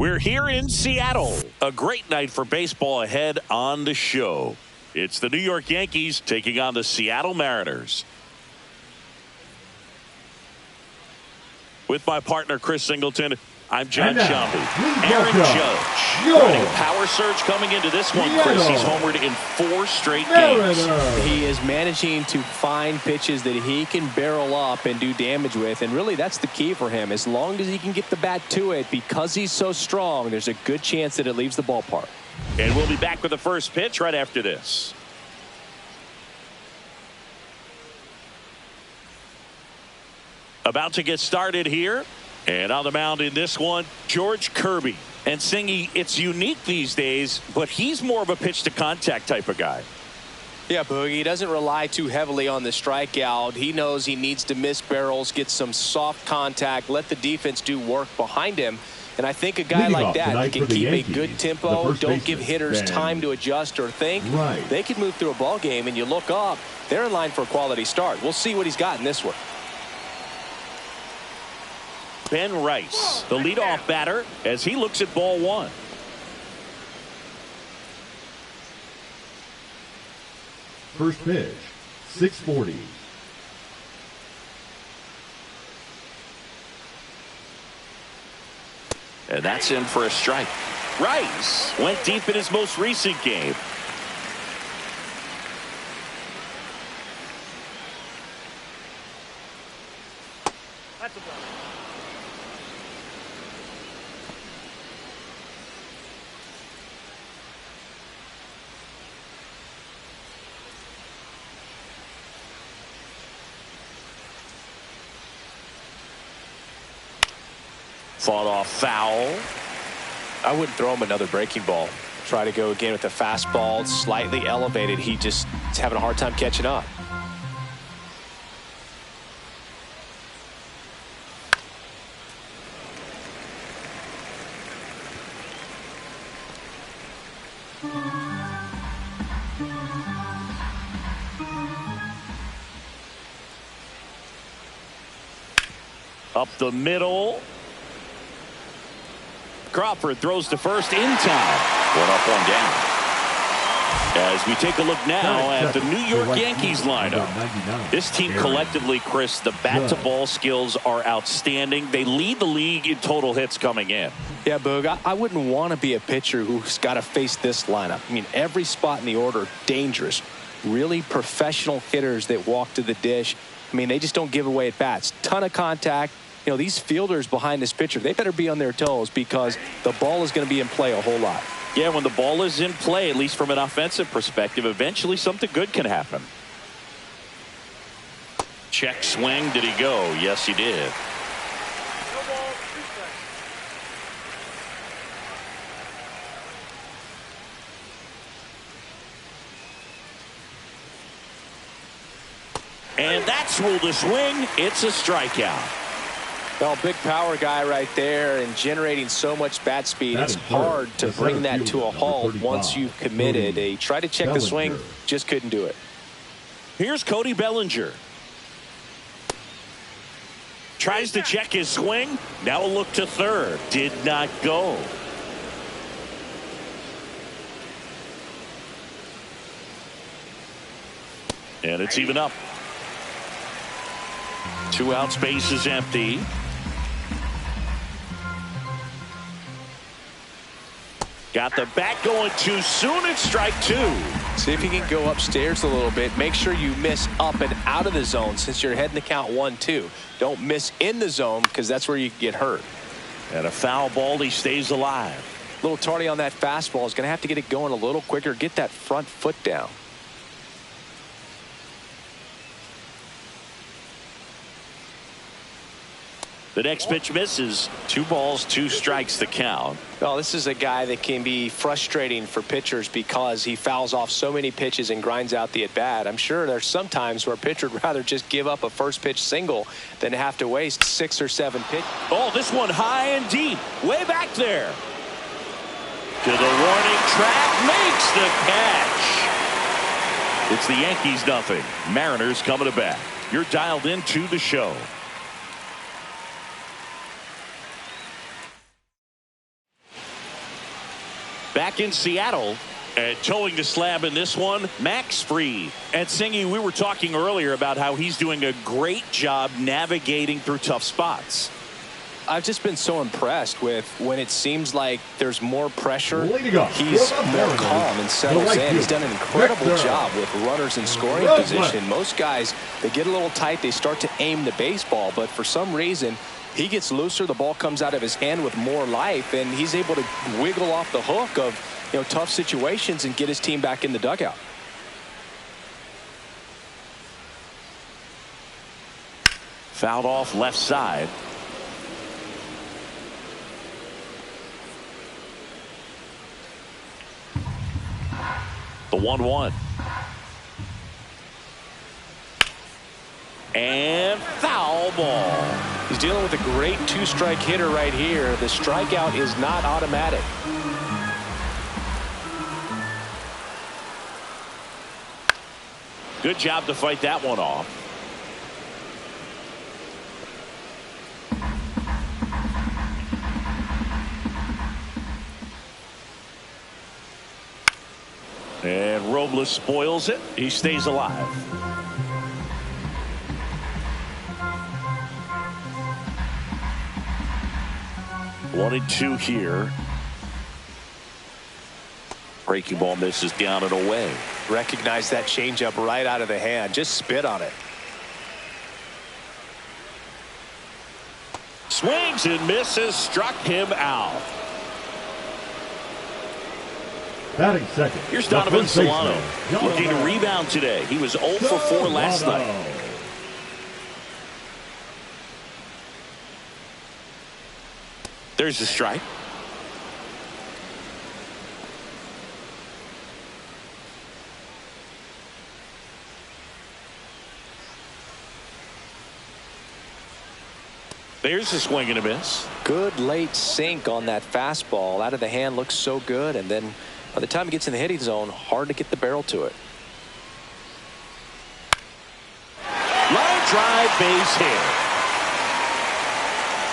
We're here in Seattle. A great night for baseball ahead on the show. It's the New York Yankees taking on the Seattle Mariners. With my partner, Chris Singleton, I'm John Shelby. Aaron Judge running a power surge coming into this one, Chris. He's homered in 4 straight games. He is managing to find pitches that he can barrel up and do damage with, and really that's the key for him. As long as he can get the bat to it, because he's so strong, there's a good chance that it leaves the ballpark. And we'll be back with the first pitch right after this. About to get started here. And on the mound in this one, George Kirby. And Singy, it's unique these days, but he's more of a pitch to contact type of guy. Yeah, Boogie, he doesn't rely too heavily on the strikeout. He knows he needs to miss barrels, get some soft contact, let the defense do work behind him. And I think a guy like that can keep a good tempo, don't give hitters time to adjust or think. They can move through a ball game, and you look up, they're in line for a quality start. We'll see what he's got in this one. Ben Rice, the leadoff batter, as he looks at ball 1. First pitch, 640. And that's in for a strike. Rice went deep in his most recent game. That's a ball. Fought off foul. I wouldn't throw him another breaking ball. Try to go again with the fastball, slightly elevated. He just is having a hard time catching up. Up the middle. Crawford throws to first in time. 1 up, 1 down. As we take a look now at the New York Yankees lineup. This team collectively, Chris, the bat-to-ball skills are outstanding. They lead the league in total hits coming in. Yeah, Boog, I wouldn't want to be a pitcher who's got to face this lineup. I mean, every spot in the order, dangerous. Really professional hitters that walk to the dish. I mean, they just don't give away at bats. Ton of contact. You know, these fielders behind this pitcher, they better be on their toes because the ball is going to be in play a whole lot. Yeah, when the ball is in play, at least from an offensive perspective, eventually something good can happen. Check swing. Did he go? Yes, he did. And that's ruled a swing. It's a strikeout. Well, big power guy right there and generating so much bat speed. It's hard to bring that to a halt once you've committed. They tried to check the swing, just couldn't do it. Here's Cody Bellinger. Tries to check his swing. Now a look to third. Did not go. And it's even up. 2 out, space is empty. Got the bat going too soon. It's strike 2. See if you can go upstairs a little bit. Make sure you miss up and out of the zone since you're heading to count 1-2. Don't miss in the zone because that's where you get hurt. And a foul ball. He stays alive. A little tardy on that fastball. Is going to have to get it going a little quicker. Get that front foot down. The next pitch misses. 2 balls, 2 strikes the count. Well, this is a guy that can be frustrating for pitchers because he fouls off so many pitches and grinds out the at-bat. I'm sure there's some times where a pitcher would rather just give up a first pitch single than have to waste 6 or 7 pitches. Oh, this one high and deep. Way back there. To the warning track. Makes the catch. It's the Yankees nothing. Mariners coming to bat. You're dialed into the show. Back in Seattle. And towing the slab in this one, Max Fried. And Singy, we were talking earlier about how he's doing a great job navigating through tough spots. I've just been so impressed with when it seems like there's more pressure, he's more calm and settles in. He's done an incredible job with runners in scoring position. Most guys, they get a little tight, they start to aim the baseball, but for some reason, he gets looser, the ball comes out of his hand with more life, and he's able to wiggle off the hook of tough situations and get his team back in the dugout. Fouled off left side. The 1-1. And foul ball. He's dealing with a great two-strike hitter right here. The strikeout is not automatic. Good job to fight that one off. And Robles spoils it. He stays alive. One and two here. Breaking ball misses down and away. Recognize that changeup right out of the hand. Just spit on it. Swings and misses. Struck him out. Batting second. Here's Donovan Solano looking to rebound today. He was 0 for 4 last night. There's the strike. There's a swing and a miss. Good late sink on that fastball. Out of the hand looks so good, and then by the time it gets in the hitting zone, hard to get the barrel to it. Line drive, base hit.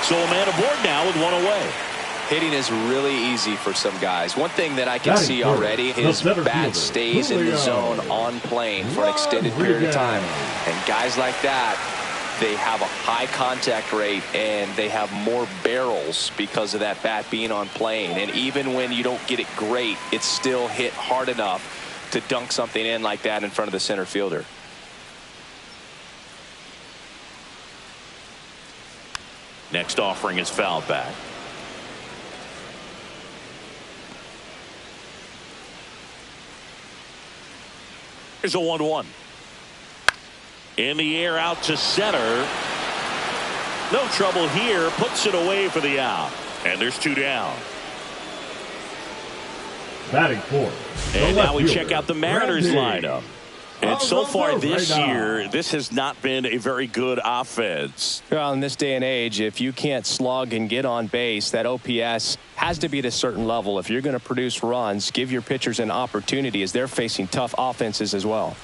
So a man aboard now with one away. Hitting is really easy for some guys. One thing that I can see already is bat stays in the zone on plane for an extended period of time. And guys like that, they have a high contact rate and they have more barrels because of that bat being on plane. And even when you don't get it great, it's still hit hard enough to dunk something in like that in front of the center fielder. Next offering is fouled back. Here's a 1-1. In the air out to center. No trouble here. Puts it away for the out. And there's two down. Batting fourth. And now we check out the Mariners lineup. And so far this year, this has not been a very good offense. Well, in this day and age, if you can't slug and get on base, that OPS has to be at a certain level. If you're going to produce runs, give your pitchers an opportunity as they're facing tough offenses as well.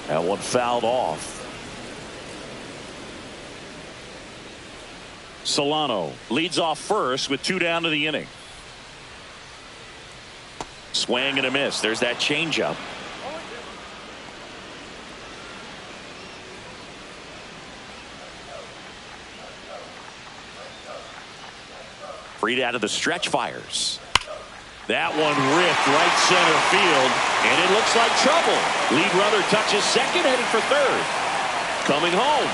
That one fouled off. Solano leads off first with two down to the inning. Swing and a miss. There's that changeup. Fried out of the stretch, fires. That one ripped right center field, and it looks like trouble. Lead runner touches second, heading for third. Coming home.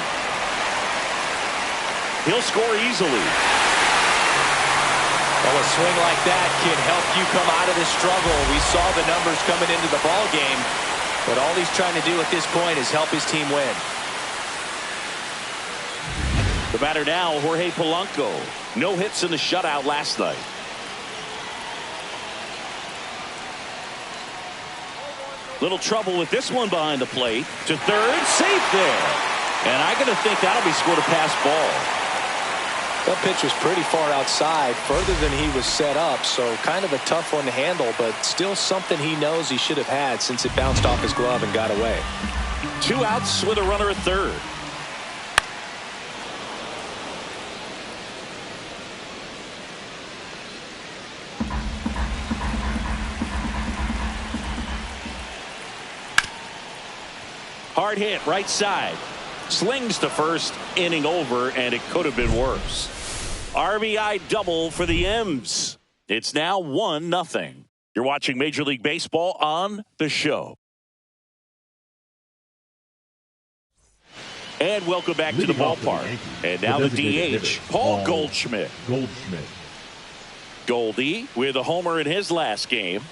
He'll score easily. Well, a swing like that can help you come out of the struggle. We saw the numbers coming into the ball game, but all he's trying to do at this point is help his team win. The batter now, Jorge Polanco. No hits in the shutout last night. Little trouble with this one behind the plate. To third, safe there. And I'm going to think that'll be scored a pass ball. That pitch was pretty far outside, further than he was set up, so kind of a tough one to handle, but still something he knows he should have had since it bounced off his glove and got away. 2 outs with a runner at third. Hard hit, right side. Slings to first, inning over, and it could have been worse. RBI double for the M's. It's now 1-0. You're watching Major League Baseball on The Show. And welcome back to the ballpark. And now the DH, Paul Goldschmidt. Goldie with a homer in his last game.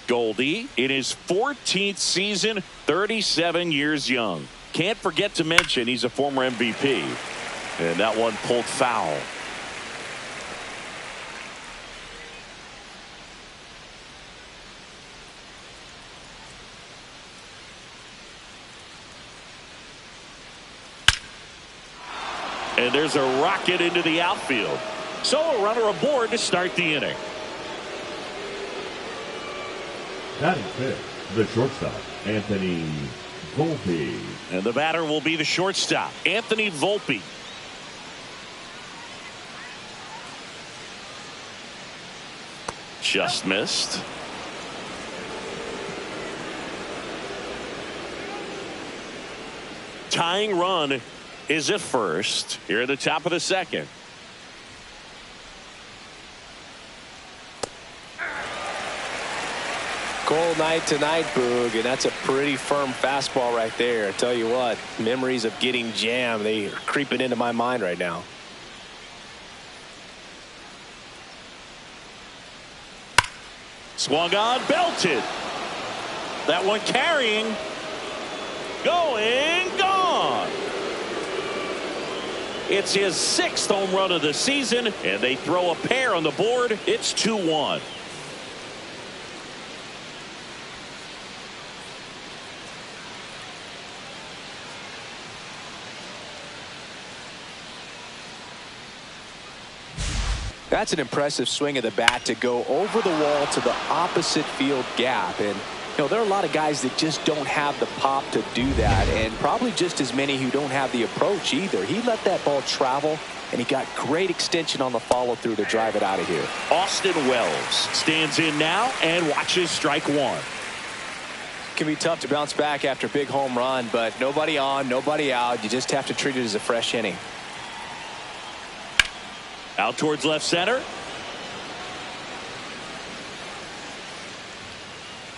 Goldie in his 14th season, 37 years young. Can't forget to mention he's a former MVP. And that one pulled foul. And there's a rocket into the outfield. So a runner aboard to start the inning. Batting fifth, the shortstop, Anthony Volpe. And the batter will be the shortstop, Anthony Volpe. Just missed. Tying run is at first here at the top of the second. Cold night tonight, Boog, and that's a pretty firm fastball right there. I tell you what, memories of getting jammed, they are creeping into my mind right now. Swung on, belted. That one carrying. Going, gone. It's his 6th home run of the season, and they throw a pair on the board. It's 2-1. That's an impressive swing of the bat to go over the wall to the opposite field gap. And, you know, there are a lot of guys that just don't have the pop to do that, and probably just as many who don't have the approach either. He let that ball travel, and he got great extension on the follow-through to drive it out of here. Austin Wells stands in now and watches strike one. Can be tough to bounce back after a big home run, but nobody on, nobody out. You just have to treat it as a fresh inning. Out towards left center.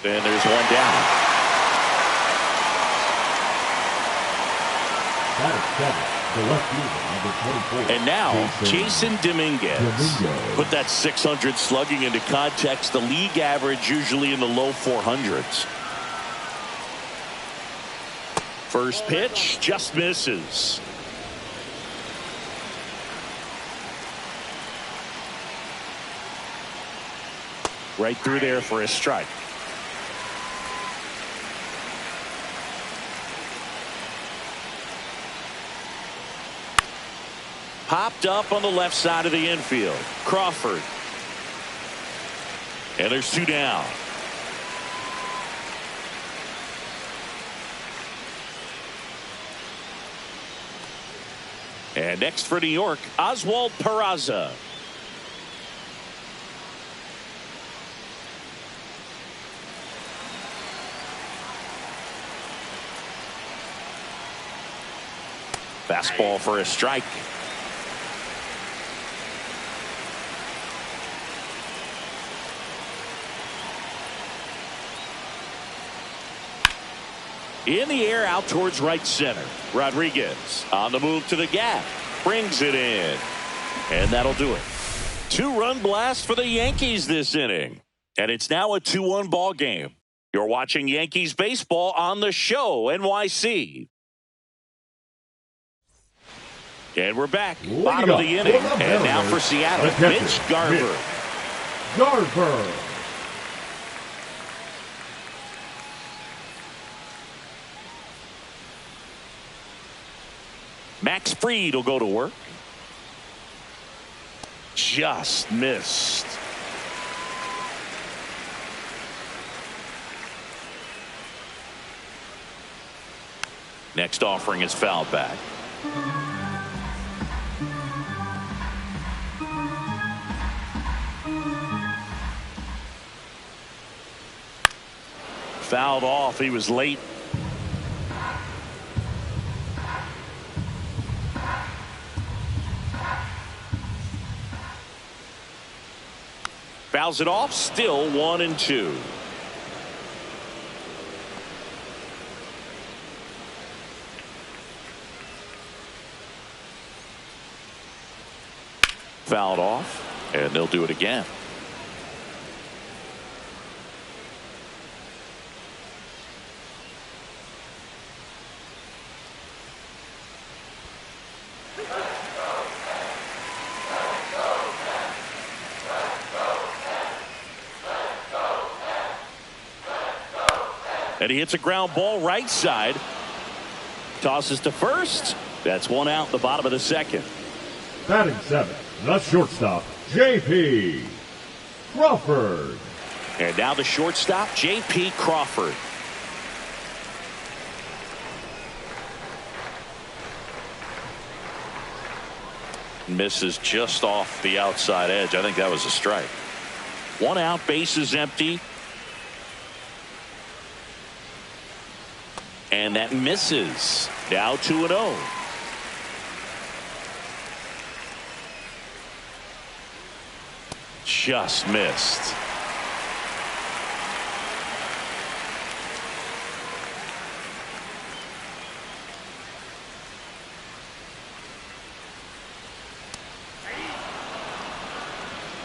And there's one down. And now Jason Dominguez. Put that 600 slugging into context. The league average usually in the low 400s. First pitch just misses. Right through there for a strike. Popped up on the left side of the infield. Crawford. And there's 2 down. And next for New York, Oswald Peraza. Fastball for a strike. In the air out towards right center. Rodriguez on the move to the gap. Brings it in. And that'll do it. 2-run blast for the Yankees this inning. And it's now a 2-1 ball game. You're watching Yankees baseball on The Show, NYC. And we're back. Bottom of the inning. And now for Seattle, Mitch Garver. Max Fried will go to work. Just missed. Next offering is fouled back. Fouled off. He was late. Fouls it off. Still 1-2. Fouled off, and they'll do it again. And he hits a ground ball right side. Tosses to first. That's one out, the bottom of the second. Batting seventh, the shortstop, J.P. Crawford. And now the shortstop, J.P. Crawford. Misses just off the outside edge. I think that was a strike. One out, bases empty. And that misses. Now 2-0. Just missed.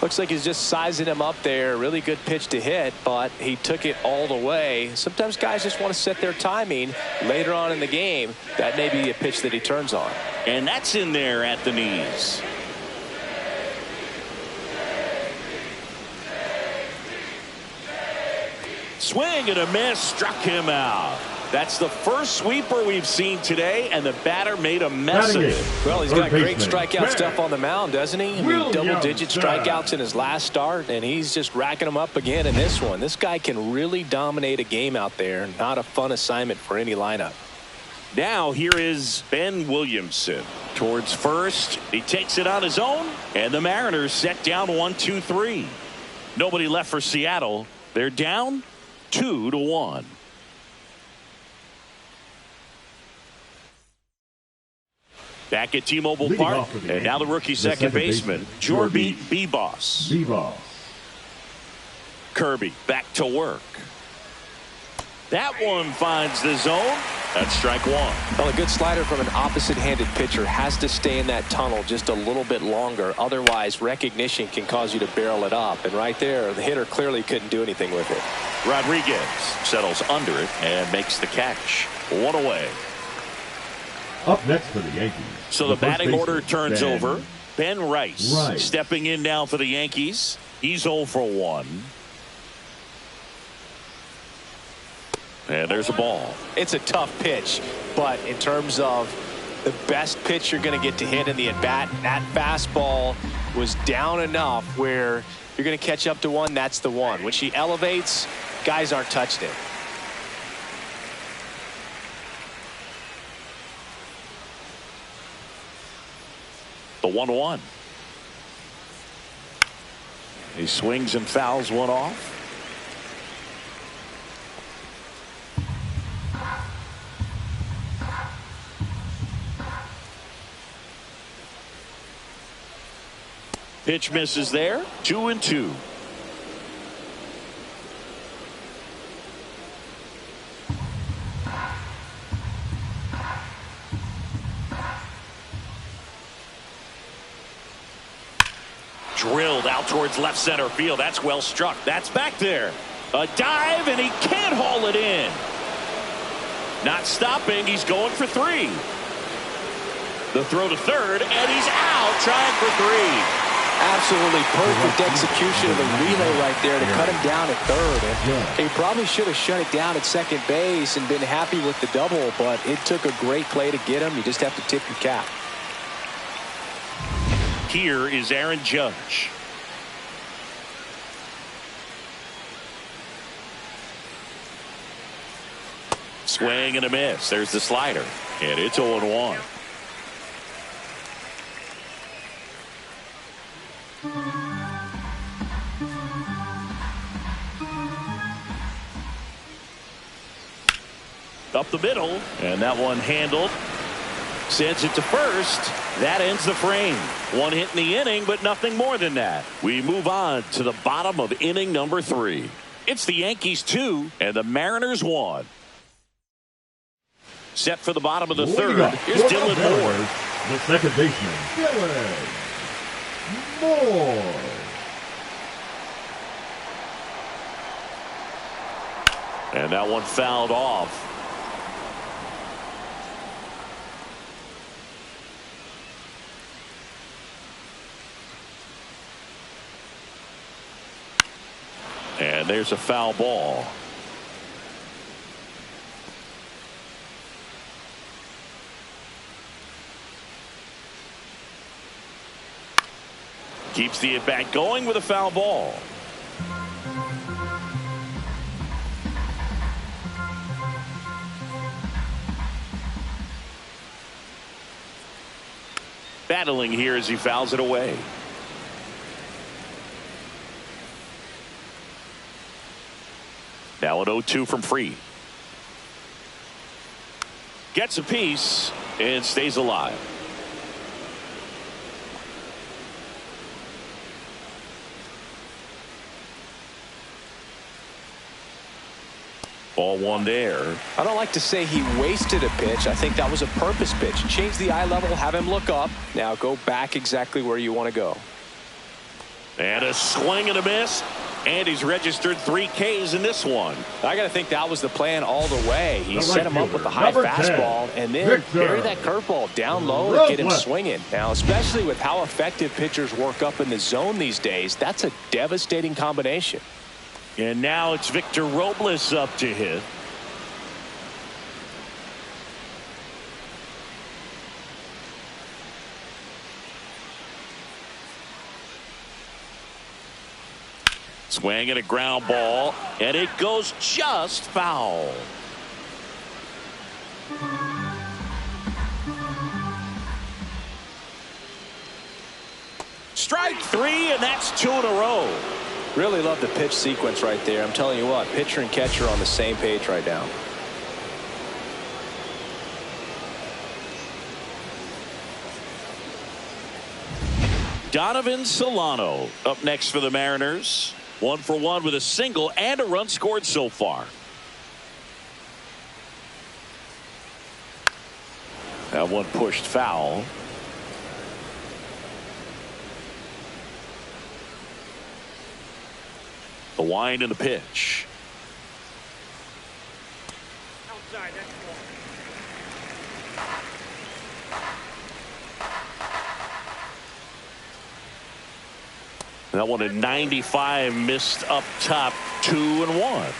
Looks like he's just sizing him up there. Really good pitch to hit, but he took it all the way. Sometimes guys just want to set their timing later on in the game. That may be a pitch that he turns on. And that's in there at the knees. Swing and a miss, struck him out. That's the first sweeper we've seen today, and the batter made a mess of it. Well, he's got great strikeout stuff on the mound, doesn't he? I mean, double-digit strikeouts in his last start, and he's just racking them up again in this one. This guy can really dominate a game out there. Not a fun assignment for any lineup. Now here is Ben Williamson towards first. He takes it on his own, and the Mariners set down 1-2-3. Nobody left for Seattle. They're down 2-1. Back at T-Mobile Park, and now the rookie second baseman, Jorby B-Boss. Kirby back to work. That one finds the zone. That's strike one. Well, a good slider from an opposite-handed pitcher has to stay in that tunnel just a little bit longer. Otherwise, recognition can cause you to barrel it up. And right there, the hitter clearly couldn't do anything with it. Rodriguez settles under it and makes the catch. One away. Up next for the Yankees. So the batting order turns over. Ben Rice stepping in now for the Yankees. He's 0 for 1. And there's a ball. It's a tough pitch, but in terms of the best pitch you're going to get to hit in the at-bat, that fastball was down enough where you're going to catch up to one. That's the one. When she elevates, guys aren't touching it. The 1-1. He swings and fouls one off. Pitch misses there. 2-2. Drilled out towards left center field. That's well struck. That's back there. A dive, and he can't haul it in. Not stopping. He's going for 3. The throw to third, and he's out trying for 3. Absolutely perfect execution of the relay right there to cut him down at third. And he probably should have shut it down at second base and been happy with the double, but it took a great play to get him. You just have to tip your cap. Here is Aaron Judge. Swing and a miss. There's the slider, and it's 0-1. Up the middle, and that one handled. Sends it to first. That ends the frame. One hit in the inning, but nothing more than that. We move on to the bottom of inning number 3. It's the Yankees 2 and the Mariners 1. Set for the bottom of the third. Here's Dylan Moore. The second baseman, Dylan Moore. And that one fouled off. And there's a foul ball. Keeps the at-bat going with a foul ball. Battling here as he fouls it away. Now an 0-2 from Free. Gets a piece and stays alive. Ball one there. I don't like to say he wasted a pitch. I think that was a purpose pitch. Change the eye level, have him look up. Now go back exactly where you want to go. And a swing and a miss. And he's registered 3 Ks in this one. I got to think that was the plan all the way. He set him up with a high fastball and then buried that curveball down low to get him swinging. Now, especially with how effective pitchers work up in the zone these days, that's a devastating combination. And now it's Victor Robles up to hit. Swing and a ground ball, and it goes just foul. Strike 3, and that's 2 in a row. Really love the pitch sequence right there. I'm telling you what, pitcher and catcher on the same page right now. Donovan Solano up next for the Mariners. 1 for 1 with a single and a run scored so far. That one pushed foul. The wind and the pitch. Outside, that's cool. That one at 95, missed up top, 2-1.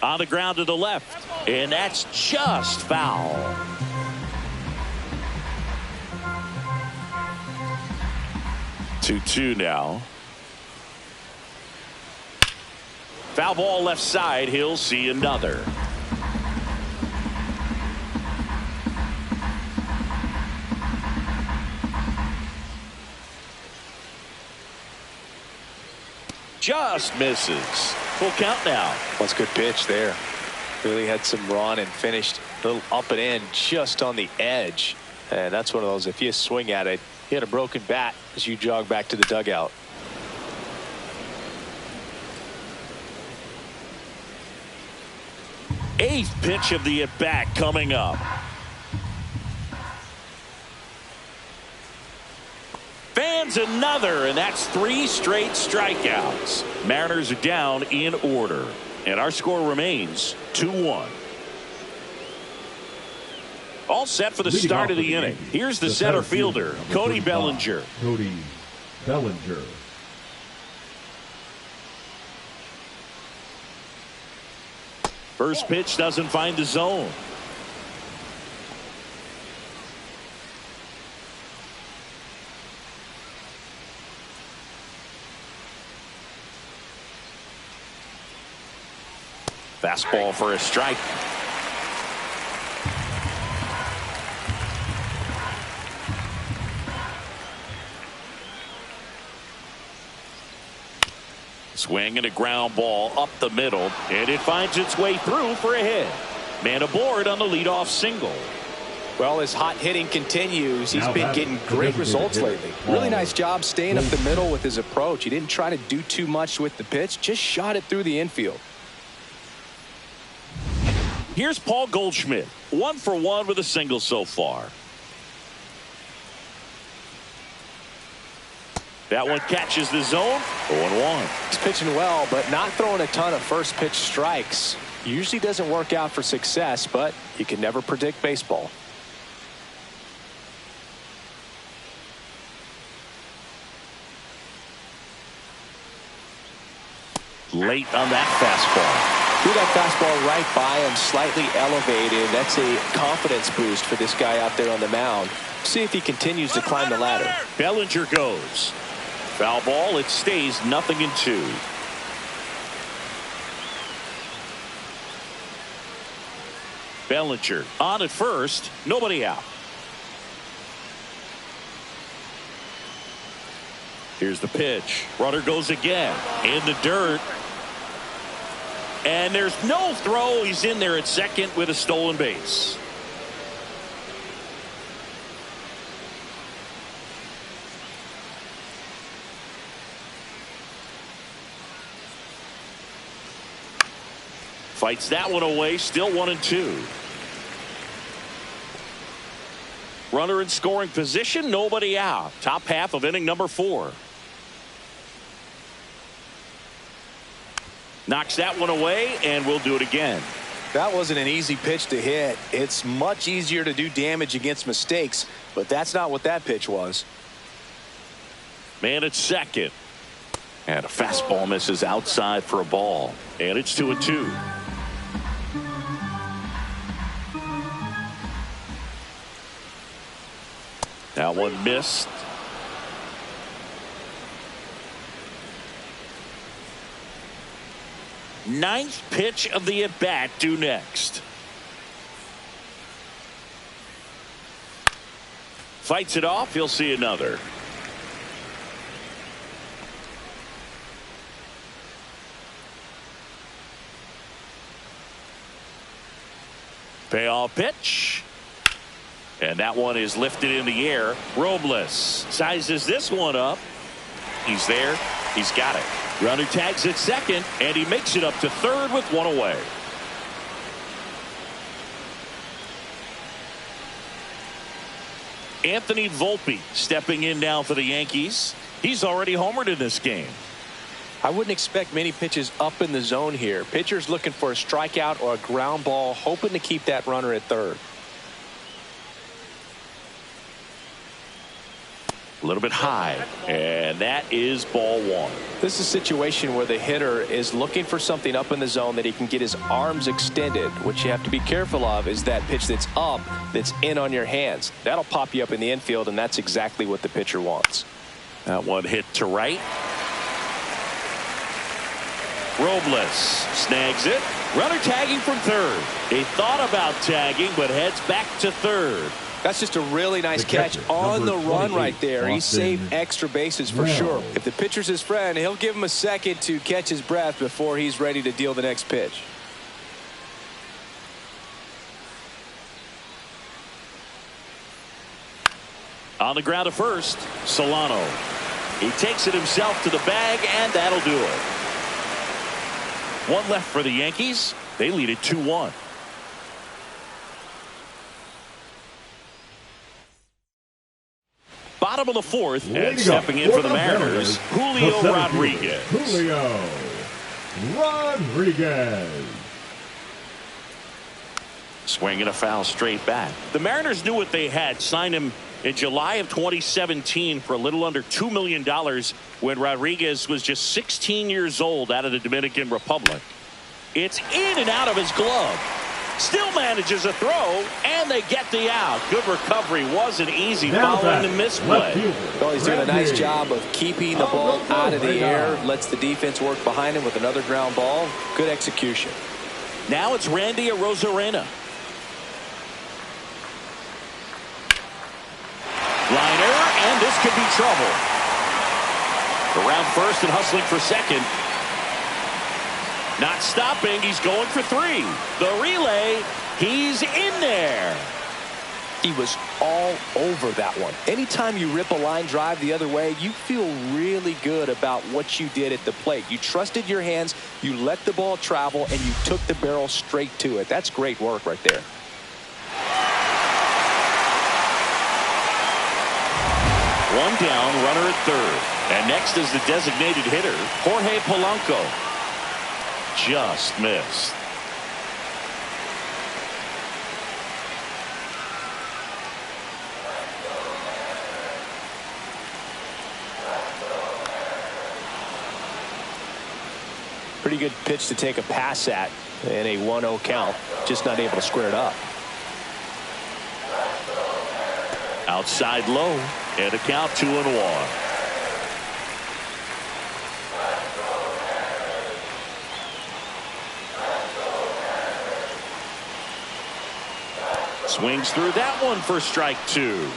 On the ground to the left, and that's just foul. Two now. Foul ball left side. He'll see another. Just misses. Full count now. That's a good pitch there. Really had some run and finished a little up and in just on the edge. And that's one of those, if you swing at it, you had a broken bat as you jog back to the dugout. Eighth pitch of the at-bat coming up. Fans another, and that's 3 straight strikeouts. Mariners are down in order, and our score remains 2-1. All set for the start of the inning. Here's the center fielder, Cody Bellinger. Cody Bellinger. First pitch doesn't find the zone. Fastball for a strike. Swing and a ground ball up the middle, and it finds its way through for a hit. Man aboard on the leadoff single. Well, his hot hitting continues. He's been getting great results lately. Really nice job staying up the middle with his approach. He didn't try to do too much with the pitch, just shot it through the infield. Here's Paul Goldschmidt, 1 for 1 with a single so far. That one catches the zone. 0-1. He's pitching well, but not throwing a ton of first pitch strikes. Usually doesn't work out for success, but you can never predict baseball. Late on that fastball. Threw that fastball right by him, slightly elevated. That's a confidence boost for this guy out there on the mound. See if he continues to climb the ladder. Bellinger goes. Foul ball. It stays 0-2. Bellinger on at first. Nobody out. Here's the pitch. Runner goes again. In the dirt. And there's no throw. He's in there at second with a stolen base. Fights that one away. Still 1-2. Runner in scoring position. Nobody out. Top half of inning number 4. Knocks that one away, and we'll do it again. That wasn't an easy pitch to hit. It's much easier to do damage against mistakes, but that's not what that pitch was. Man at second. And a fastball misses outside for a ball. And it's 2-2. That one missed. Ninth pitch of the at-bat due next. Fights it off. He'll see another. Payoff pitch. And that one is lifted in the air. Robles sizes this one up. He's there. He's got it. Runner tags at second, and he makes it up to third with one away. Anthony Volpe stepping in now for the Yankees. He's already homered in this game. I wouldn't expect many pitches up in the zone here. Pitcher's looking for a strikeout or a ground ball, hoping to keep that runner at third. A little bit high, and that is ball 1. This is a situation where the hitter is looking for something up in the zone that he can get his arms extended. What you have to be careful of is that pitch that's up, that's in on your hands. That'll pop you up in the infield, and that's exactly what the pitcher wants. That one hit to right. Robles snags it. Runner tagging from third. He thought about tagging, but heads back to third. That's just a really nice catch on the run right there. He saved extra bases for sure. If the pitcher's his friend, he'll give him a second to catch his breath before he's ready to deal the next pitch. On the ground to first, Solano. He takes it himself to the bag, and that'll do it. One left for the Yankees. They lead it 2-1. Bottom of the fourth, and stepping in for the Mariners, Julio Rodriguez. Julio Rodriguez. Swinging a foul straight back. The Mariners knew what they had. Signed him in July of 2017 for a little under $2 million when Rodriguez was just 16 years old out of the Dominican Republic. It's in and out of his glove. Still manages a throw, and they get the out. Good recovery. Wasn't easy following the misplay. Well, he's doing a nice job of keeping the ball out of the air. Lets the defense work behind him with another ground ball. Good execution. Now it's Randy Arozarena. Liner, and this could be trouble. Around first and hustling for second. Not stopping. He's going for 3. The relay. He's in there. He was all over that one. Anytime you rip a line drive the other way, you feel really good about what you did at the plate. You trusted your hands, you let the ball travel, and you took the barrel straight to it. That's great work right there. One down, runner at third. And next is the designated hitter, Jorge Polanco. Just missed. Pretty good pitch to take a pass at in a 1-0 count. Just not able to square it up. Outside low, and a count 2-1. Swings through that one for strike 2.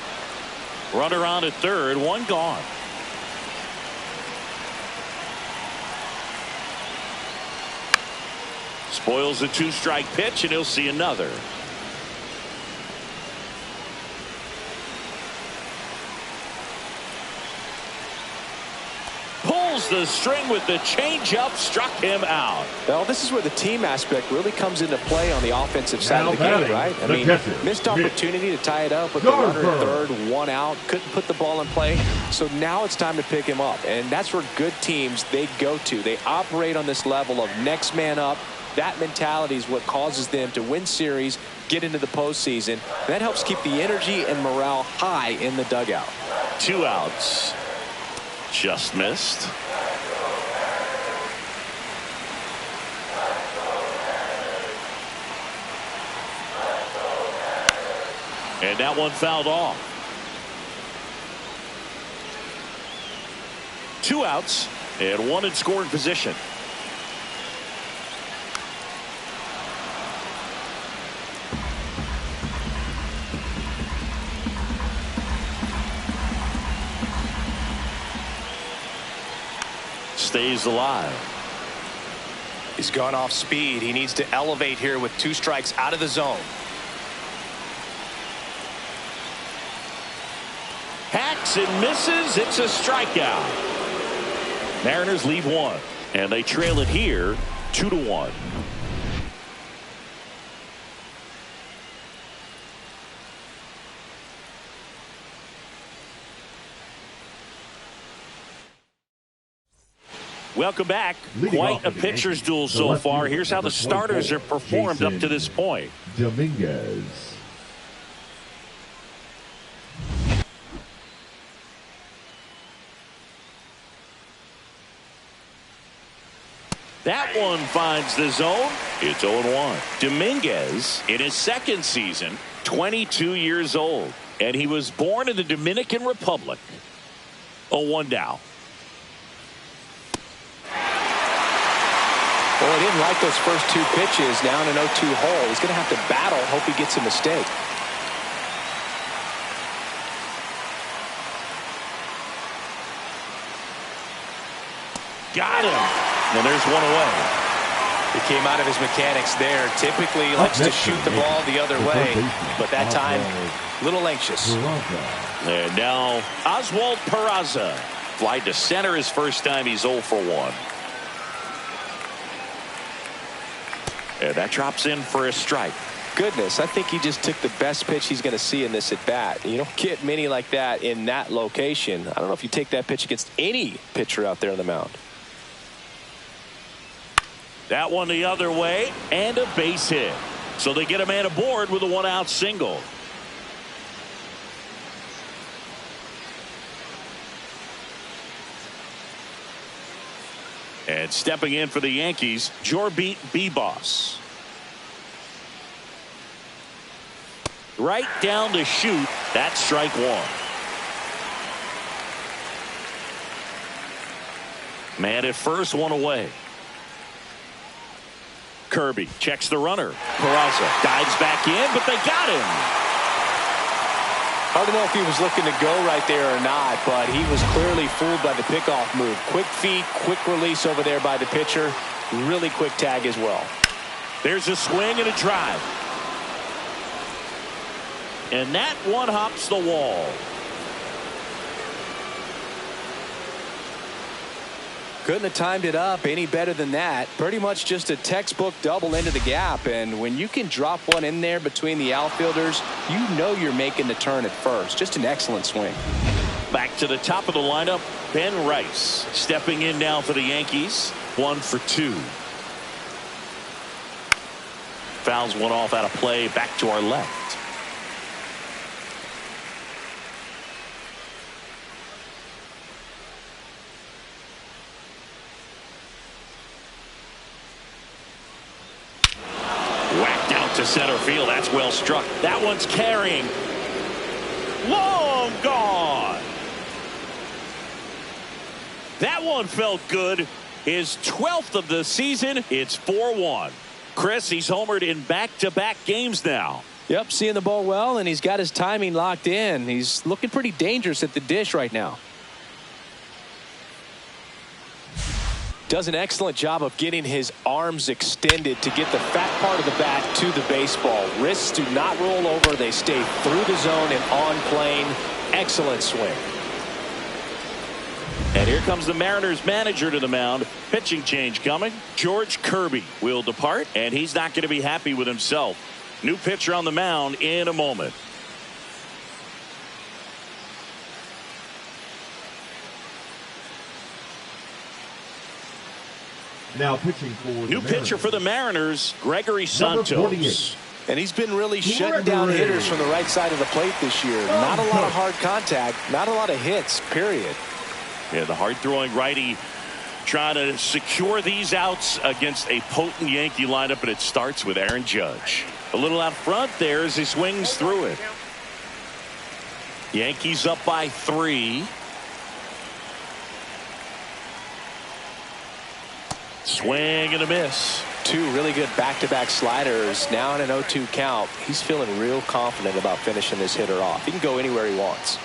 Runner on at third, 1 gone. Spoils a 2-strike pitch, and he'll see another. Pulls the string with the changeup, struck him out. Well, this is where the team aspect really comes into play on the offensive side of the game, right? I mean, missed opportunity to tie it up with the runner at third, 1 out, couldn't put the ball in play. So now it's time to pick him up, and that's where good teams, they go to. They operate on this level of next man up. That mentality is what causes them to win series, get into the postseason. That helps keep the energy and morale high in the dugout. 2 outs. Just missed. And that one fouled off. 2 outs and 1 in scoring position. Stays alive. He's gone off speed. He needs to elevate here with 2 strikes out of the zone. Hacks and misses. It's a strikeout. Mariners leave 1, and they trail it here 2-1. Welcome back. Quite a pitcher's duel so far. Here's how the starters have performed up to this point. Dominguez. That one finds the zone. It's 0-1. Dominguez, in his second season, 22 years old. And he was born in the Dominican Republic. 0-1 now. Well, he didn't like those first 2 pitches down an 0-2 hole. He's going to have to battle, hope he gets a mistake. Got him. And there's 1 away. He came out of his mechanics there. Typically he likes to shoot the ball the other way, but that time a little anxious. And now Oswald Peraza. Fly to center his first time. He's 0 for 1. And that drops in for a strike. Goodness, I think he just took the best pitch he's going to see in this at bat. You don't get many like that in that location. I don't know if you take that pitch against any pitcher out there on the mound. That one the other way, and a base hit. So they get a man aboard with a 1-out single. And stepping in for the Yankees, Jorbit Bibas. Right down to shoot. That's strike 1. Man at first, 1 away. Kirby checks the runner. Peraza dives back in, but they got him. I don't know if he was looking to go right there or not, but he was clearly fooled by the pickoff move. Quick feet, quick release over there by the pitcher. Really quick tag as well. There's a swing and a drive. And that one hops the wall. Couldn't have timed it up any better than that. Pretty much just a textbook double into the gap. And when you can drop one in there between the outfielders, you know you're making the turn at first. Just an excellent swing. Back to the top of the lineup, Ben Rice stepping in now for the Yankees. 1 for 2. Fouls one off out of play. Back to our left. Whacked out to center field. That's well struck. That one's carrying. Long gone. That one felt good. His 12th of the season. It's 4-1. Chris, he's homered in back-to-back games now. Yep, seeing the ball well, and he's got his timing locked in. He's looking pretty dangerous at the dish right now. Does an excellent job of getting his arms extended to get the fat part of the bat to the baseball. Wrists do not roll over. They stay through the zone and on plane. Excellent swing. And here comes the Mariners manager to the mound. Pitching change coming. George Kirby will depart, and he's not going to be happy with himself. New pitcher on the mound in a moment. Now pitching for the New pitcher for the Mariners, Gregory Santos. And he's been really shutting down hitters from the right side of the plate this year. Not a lot of hard contact, not a lot of hits, period. Yeah, the hard-throwing righty trying to secure these outs against a potent Yankee lineup, and it starts with Aaron Judge. A little out front there as he swings through it. Yankees up by 3. Swing and a miss. 2 really good back-to-back sliders. Now in an 0-2 count. He's feeling real confident about finishing this hitter off. He can go anywhere he wants.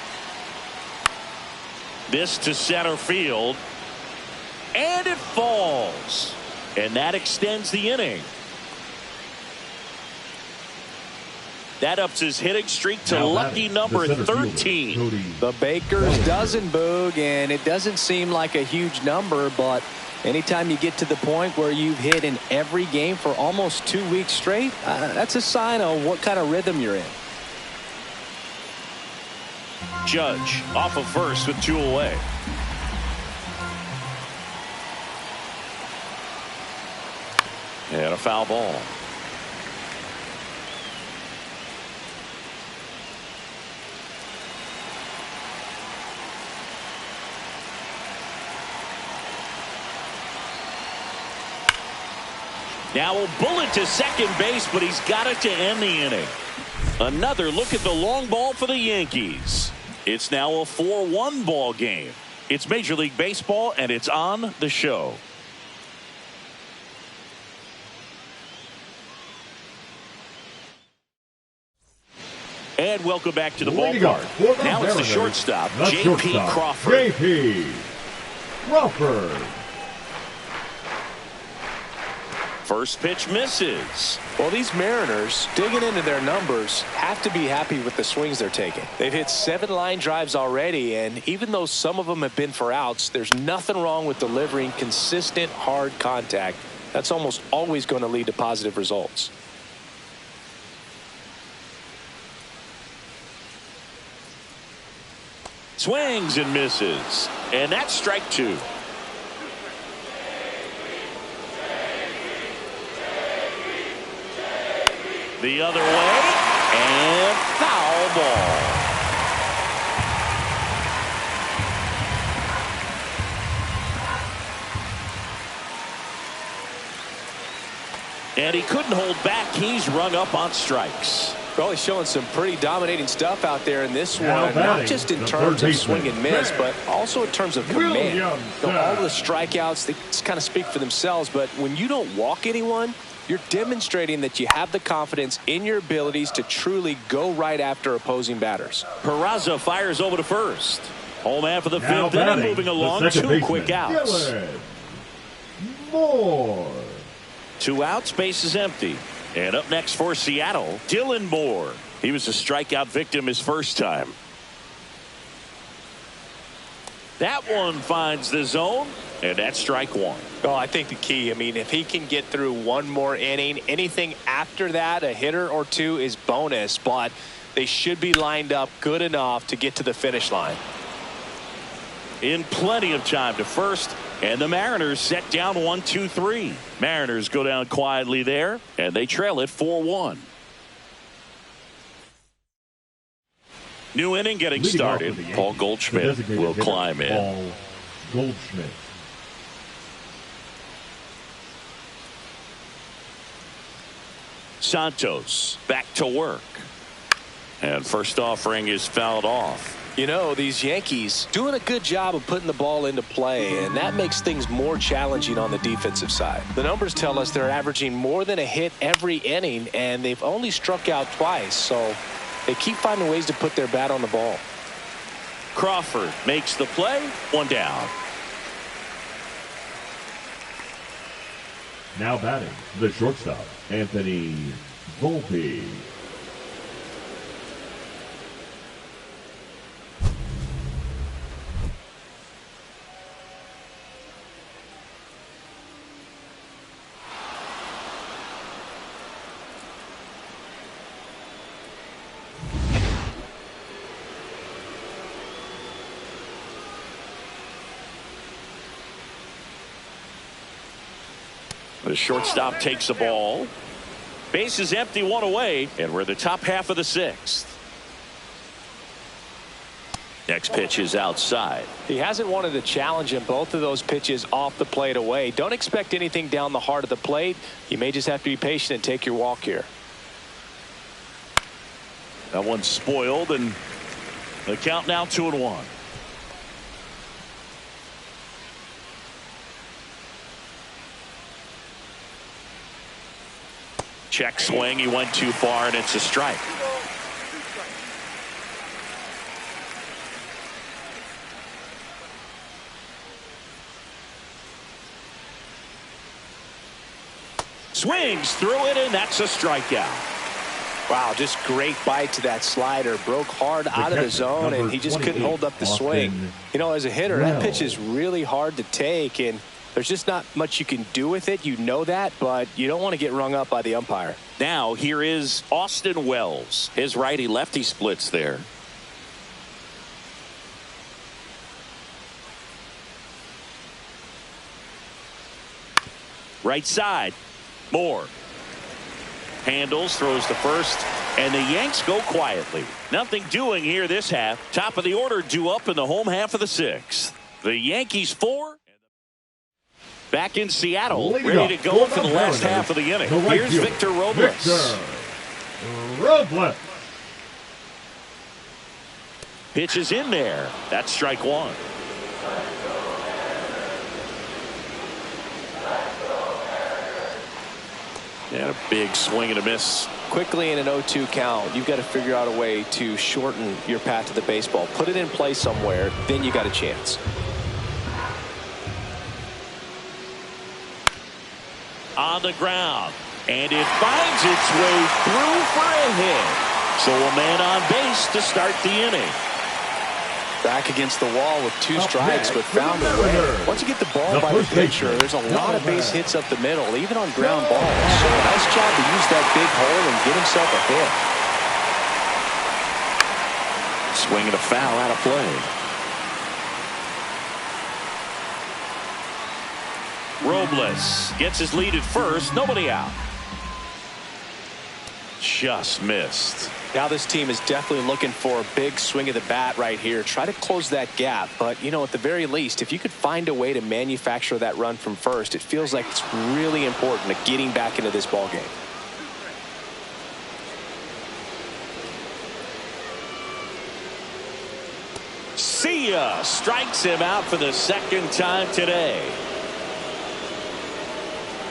This to center field. And it falls. And that extends the inning. That ups his hitting streak to lucky number 13. The Baker's dozen, Boog, and it doesn't seem like a huge number, but anytime you get to the point where you've hit in every game for almost 2 weeks straight, that's a sign of what kind of rhythm you're in. Judge off of first with 2 away. And a foul ball. Now a bullet to second base, but he's got it to end the inning. Another look at the long ball for the Yankees. It's now a 4-1 ball game. It's Major League Baseball, and it's on the show. And welcome back to the ballpark. Now it's the shortstop, J.P. Crawford. J.P. Crawford. First pitch misses. Well, these Mariners, digging into their numbers, have to be happy with the swings they're taking. They've hit 7 line drives already, and even though some of them have been for outs, there's nothing wrong with delivering consistent, hard contact. That's almost always going to lead to positive results. Swings and misses. And that's strike 2. The other way, and foul ball. And he couldn't hold back. He's rung up on strikes. Well, he's showing some pretty dominating stuff out there in this one, not just in terms of swing and miss, but also in terms of command. You know, all the strikeouts, they just kind of speak for themselves, but when you don't walk anyone, you're demonstrating that you have the confidence in your abilities to truly go right after opposing batters. Peraza fires over to first. Home man for the 5th inning, moving along, 2 quick outs. Moore. 2 outs, base is empty. And up next for Seattle, Dylan Moore. He was a strikeout victim his first time. That one finds the zone, and that's strike 1. Oh, I think the key, I mean, if he can get through one more inning, anything after that, a hitter or two is bonus, but they should be lined up good enough to get to the finish line. In plenty of time to first, and the Mariners set down 1-2-3. Mariners go down quietly there, and they trail it 4-1. New inning getting started. Paul Goldschmidt will climb in. Paul Goldschmidt. Santos back to work. And first offering is fouled off. You know, these Yankees doing a good job of putting the ball into play, and that makes things more challenging on the defensive side. The numbers tell us they're averaging more than a hit every inning, and they've only struck out twice, so they keep finding ways to put their bat on the ball. Crawford makes the play. 1 down. Now batting, the shortstop, Anthony Volpe. The shortstop takes the ball. Base is empty, 1 away, and we're the top half of the 6th. Next pitch is outside. He hasn't wanted to challenge him both of those pitches off the plate away. Don't expect anything down the heart of the plate. You may just have to be patient and take your walk here. That one's spoiled, and the count now 2-1. Check swing. He went too far, and it's a strike. Swings through it, and that's a strikeout. Wow, just great bite to that slider. Broke hard out of the zone, and he just couldn't hold up the swing. You know, as a hitter, that pitch is really hard to take, and there's just not much you can do with it. You know that, but you don't want to get rung up by the umpire. Now here is Austin Wells. His righty-lefty splits there. Right side. Moore. Handles, throws to first, and the Yanks go quietly. Nothing doing here this half. Top of the order due up in the home half of the 6th. The Yankees 4. Back in Seattle, ready to go for the last half of the inning. Here's Victor Robles. Pitch is in there. That's strike 1. And a big swing and a miss. Quickly in an 0-2 count, you've got to figure out a way to shorten your path to the baseball. Put it in play somewhere, then you got a chance. On the ground, and it finds its way through for a hit. So a man on base to start the inning. Back against the wall with 2 strikes, but found a way. Once you get the ball by the pitcher, there's a lot of base hits up the middle, even on ground balls. So a nice job to use that big hole and get himself a hit. Swinging a foul out of play. Robles gets his lead at first. Nobody out. Just missed. Now this team is definitely looking for a big swing of the bat right here. Try to close that gap. But, you know, at the very least, if you could find a way to manufacture that run from first, it feels like it's really important to getting back into this ball game. See ya. Strikes him out for the 2nd time today.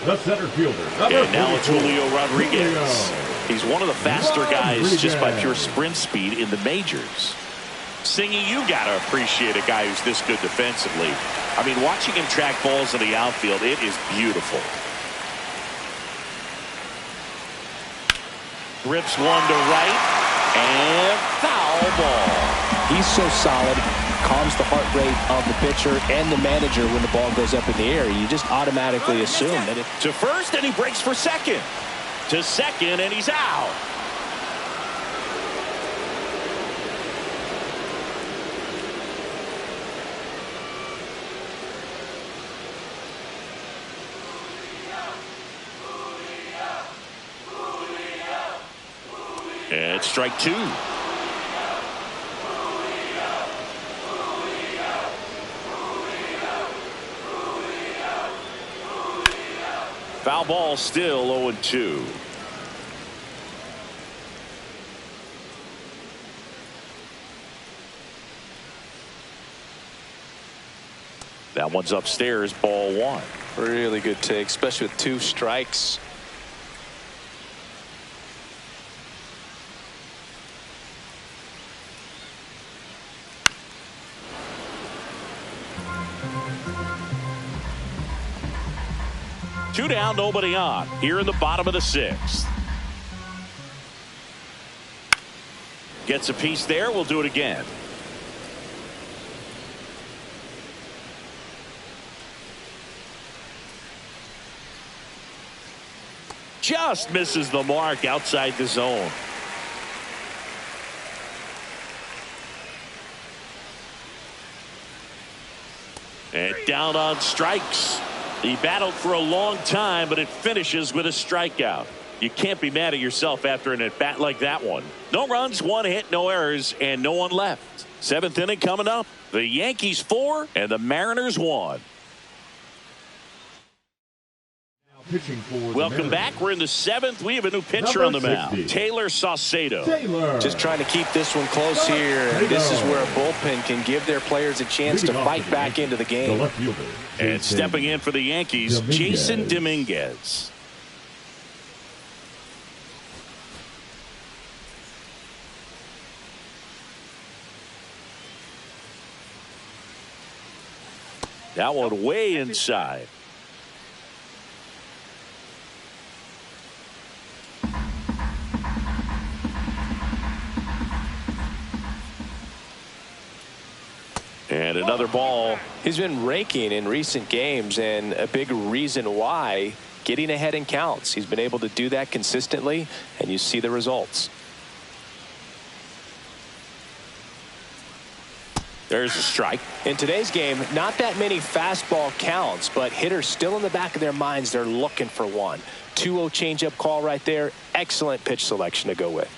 The center fielder. And now it's Julio Rodriguez. He's one of the faster guys just by pure sprint speed in the majors. Singy, you got to appreciate a guy who's this good defensively. I mean, watching him track balls in the outfield, it is beautiful. Rips one to right, and foul ball. He's so solid, calms the heart rate of the pitcher and the manager when the ball goes up in the air. You just automatically assume that to first, and he breaks for second. To second, and he's out. And it's strike two. Foul ball, still 0-2. That one's upstairs, ball one. really good take, especially with 2 strikes. Two down, nobody on. Here in the bottom of the 6th. Gets a piece there. We'll do it again. Just misses the mark outside the zone. And down on strikes. He battled for a long time, but it finishes with a strikeout. You can't be mad at yourself after an at-bat like that one. No runs, 1 hit, no errors, and no one left. 7th inning coming up. The Yankees 4 and the Mariners 1. Welcome back. We're in the 7th. We have a new pitcher on the mound. Taylor Saucedo. Just trying to keep this one close here. And this is where a bullpen can give their players a chance to fight back into the game. And stepping in for the Yankees, Jason Dominguez. That one way inside. And another ball. He's been raking in recent games, and a big reason why, getting ahead in counts. He's been able to do that consistently, and you see the results. There's a strike. In today's game, not that many fastball counts, but hitters still in the back of their minds, they're looking for one. 2-0 changeup call right there. Excellent pitch selection to go with.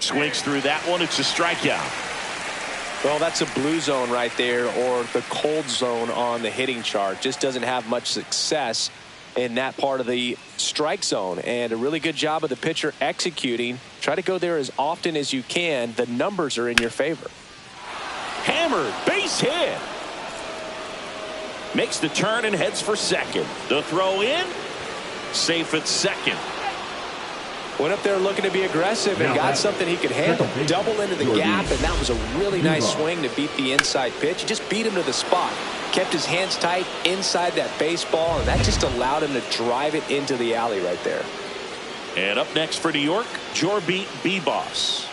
Swings through that one. It's a strikeout. Well, that's a blue zone right there, or the cold zone on the hitting chart. Just doesn't have much success in that part of the strike zone. And a really good job of the pitcher executing. Try to go there as often as you can. The numbers are in your favor. Hammered, base hit. Makes the turn and heads for second. The throw in. Safe at second. Went up there looking to be aggressive and got something he could handle. Double into the gap, and that was a really nice swing to beat the inside pitch. He just beat him to the spot. Kept his hands tight inside that baseball, and that just allowed him to drive it into the alley right there. And up next for New York, Jorby B-Boss.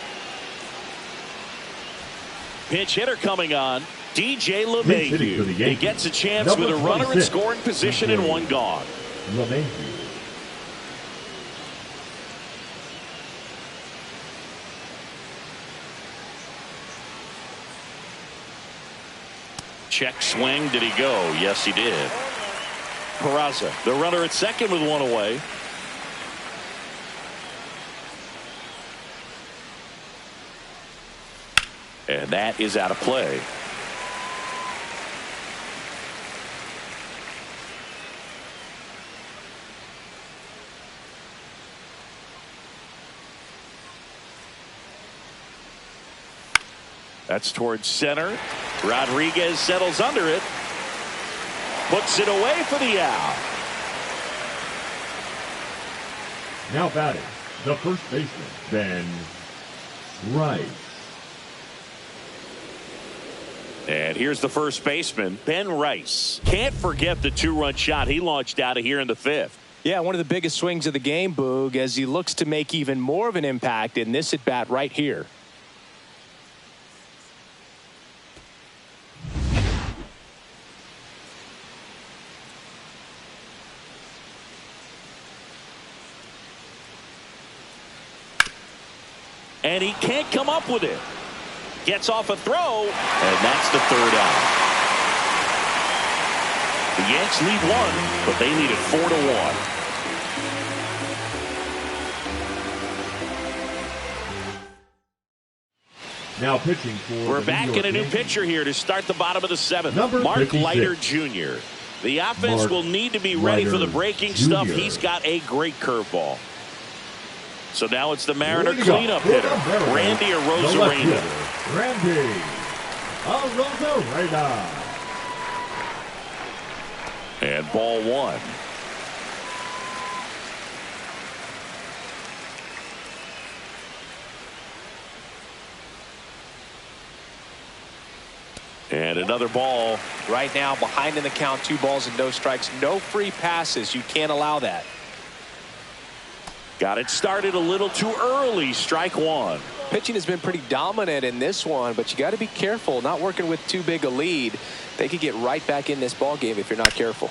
Pinch hitter coming on, DJ LeMahieu. He gets a chance with a runner in scoring position and one gone. Check swing. Did he go? Yes, he did. Peraza, the runner at second with one away. And that is out of play. That's towards center. Rodriguez settles under it. Puts it away for the out. Now batting, the first baseman, Ben Rice. And here's the first baseman, Ben Rice. Can't forget the two-run shot he launched out of here in the fifth. Yeah, one of the biggest swings of the game, Boog, as he looks to make even more of an impact in this at-bat right here. And he can't come up with it. Gets off a throw, and that's the third out. The Yanks lead one, but they lead it 4-1. Now pitching for We're back in a new pitcher here to start the bottom of the seventh. Mark 56. Leiter Jr. The offense Mark will need to be ready for the breaking Jr. stuff. He's got a great curveball. So now it's the Mariner cleanup hitter, Randy Arozarena. Randy Arozarena. And ball one. And another ball. Right now, behind in the count, 2 balls and no strikes. No free passes. You can't allow that. Got it started a little too early. Strike one. Pitching has been pretty dominant in this one, but you got to be careful. Not working with too big a lead. They could get right back in this ball game if you're not careful.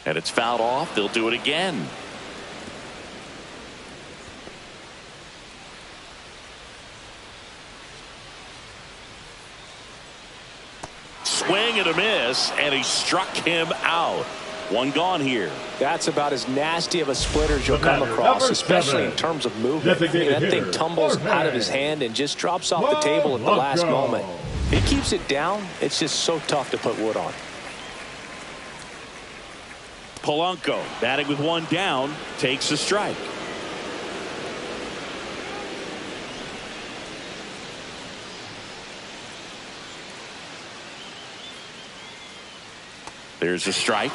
And it's fouled off. They'll do it again. Swing and a miss, and he struck him out. One gone here. That's about as nasty of a splitter as you'll come across, especially in terms of movement. That thing tumbles out of his hand and just drops off the table at the last moment. He keeps it down. It's just so tough to put wood on. Polanco batting with one down, takes a strike. There's a strike.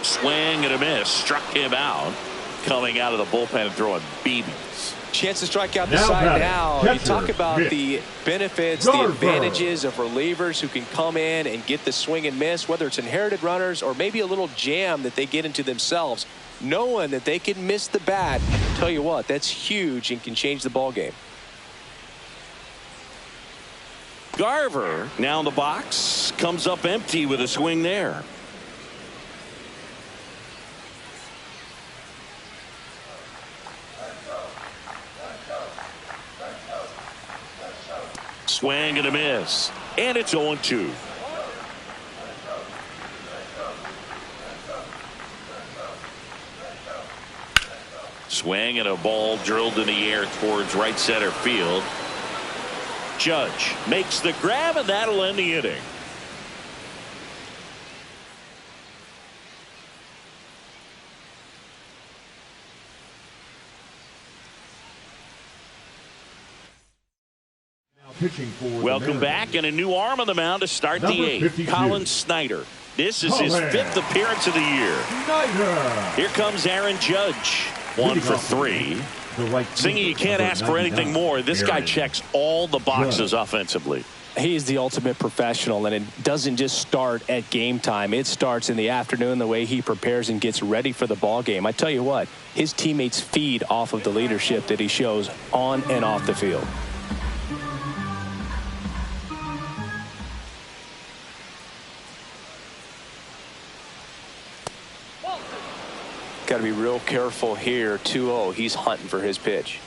Swing and a miss, struck him out. Coming out of the bullpen and throwing BBs. Chance to strike out the side now. You talk about the benefits, the advantages of relievers who can come in and get the swing and miss, whether it's inherited runners or maybe a little jam that they get into themselves. Knowing that they can miss the bat, tell you what, that's huge and can change the ball game. Garver now in the box, comes up empty with a swing there. Swing and a miss, and it's 0-2. Swing and a ball drilled in the air towards right center field. Judge makes the grab, and that'll end the inning. Welcome back, and a new arm on the mound to start the eighth. Colin Snyder. This is his 5th appearance of the year. Here comes Aaron Judge. 1 for 3. Singy, you can't ask for anything more. This guy checks all the boxes offensively. He's the ultimate professional, and it doesn't just start at game time. It starts in the afternoon, the way he prepares and gets ready for the ball game. I tell you what, his teammates feed off of the leadership that he shows on and off the field. Got to be real careful here. 2-0. He's hunting for his pitch.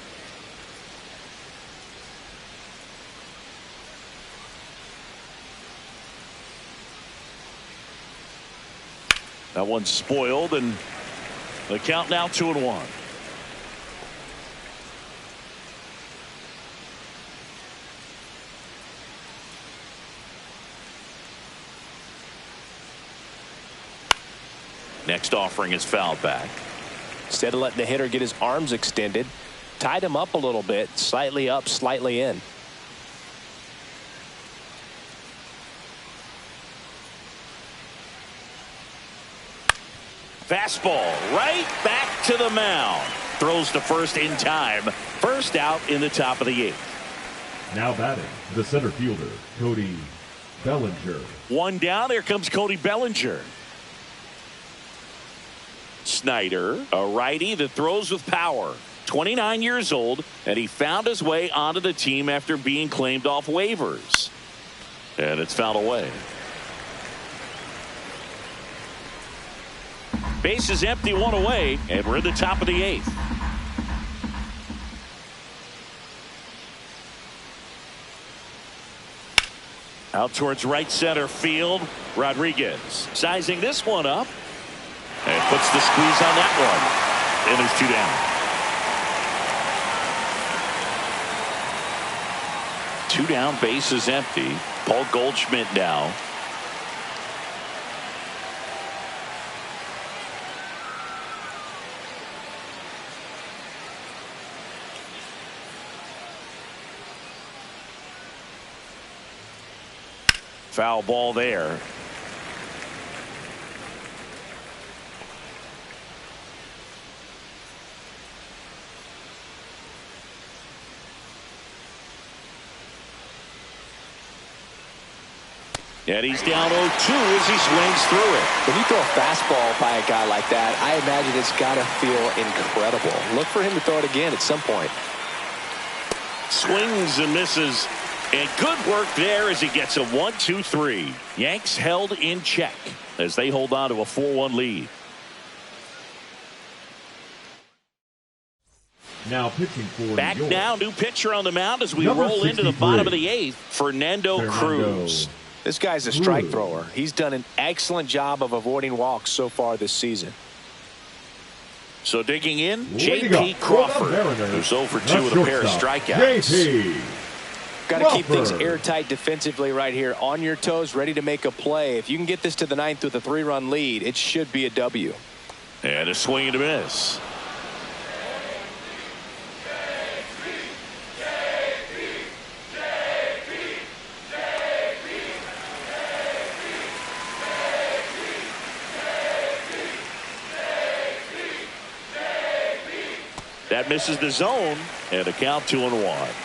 That one's spoiled, and the count now 2-1. Next offering is fouled back. Instead of letting the hitter get his arms extended, tied him up a little bit, slightly up, slightly in. Fastball right back to the mound. Throws to first in time. First out in the top of the 8th. Now batting, the center fielder, Cody Bellinger. One down. There comes Cody Bellinger. Snyder, a righty that throws with power. 29 years old, and he found his way onto the team after being claimed off waivers. And it's fouled away. Base is empty, one away, and we're in the top of the 8th. Out towards right center field, Rodriguez sizing this one up and puts the squeeze on that one. And there's 2 down. 2 down, base is empty. Paul Goldschmidt now. Foul ball there. And he's down 0-2 as he swings through it. When you throw a fastball by a guy like that, I imagine it's got to feel incredible. Look for him to throw it again at some point. Swings and misses. And good work there as he gets a 1-2-3. Yanks held in check as they hold on to a 4-1 lead. Now pitching for Back York. now, new pitcher on the mound as we Number roll into the 63. bottom of the 8th. Fernando Cruz. This guy's a strike thrower. He's done an excellent job of avoiding walks so far this season. So digging in, Way to J.P. go. Crawford, Well done, who's 0 for 2 That's with a pair of shortstop. strikeouts. J.P. Got to keep things Crawford. airtight defensively right here, on your toes, ready to make a play. If you can get this to the 9th with a 3-run lead, it should be a W. And a swing and a miss. That misses the zone, and a count 2-1.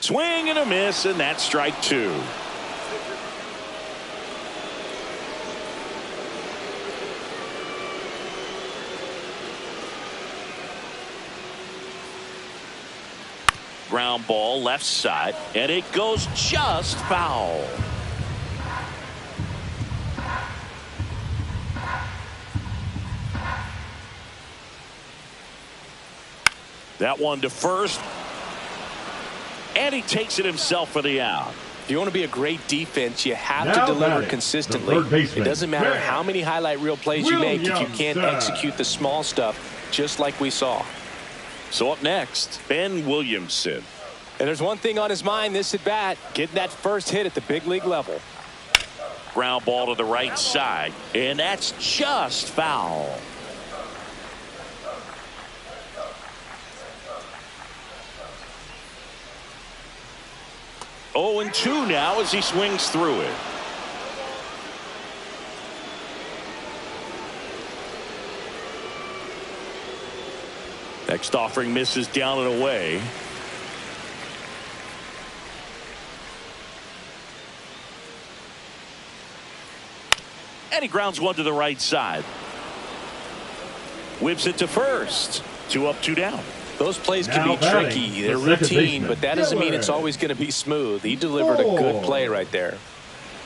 Swing and a miss, and that's strike 2. Ground ball left side, and it goes just foul. That one to first. And he takes it himself for the out. If you want to be a great defense, you have Now to deliver batting, consistently. the third baseman, It doesn't matter how many highlight reel plays you make if you can't Williamson. execute the small stuff, just like we saw. So up next, Ben Williamson. And there's one thing on his mind this at bat, getting that first hit at the big league level. Ground ball to the right side, and that's just foul. Oh, and 2 now as he swings through it. Next offering misses down and away. And he grounds one to the right side. Whips it to first. 2 up, 2 down. Those plays can Now be batting, tricky. the They're second routine, baseman, but that doesn't mean it's Dillon. always going to be smooth. He delivered a good play right there.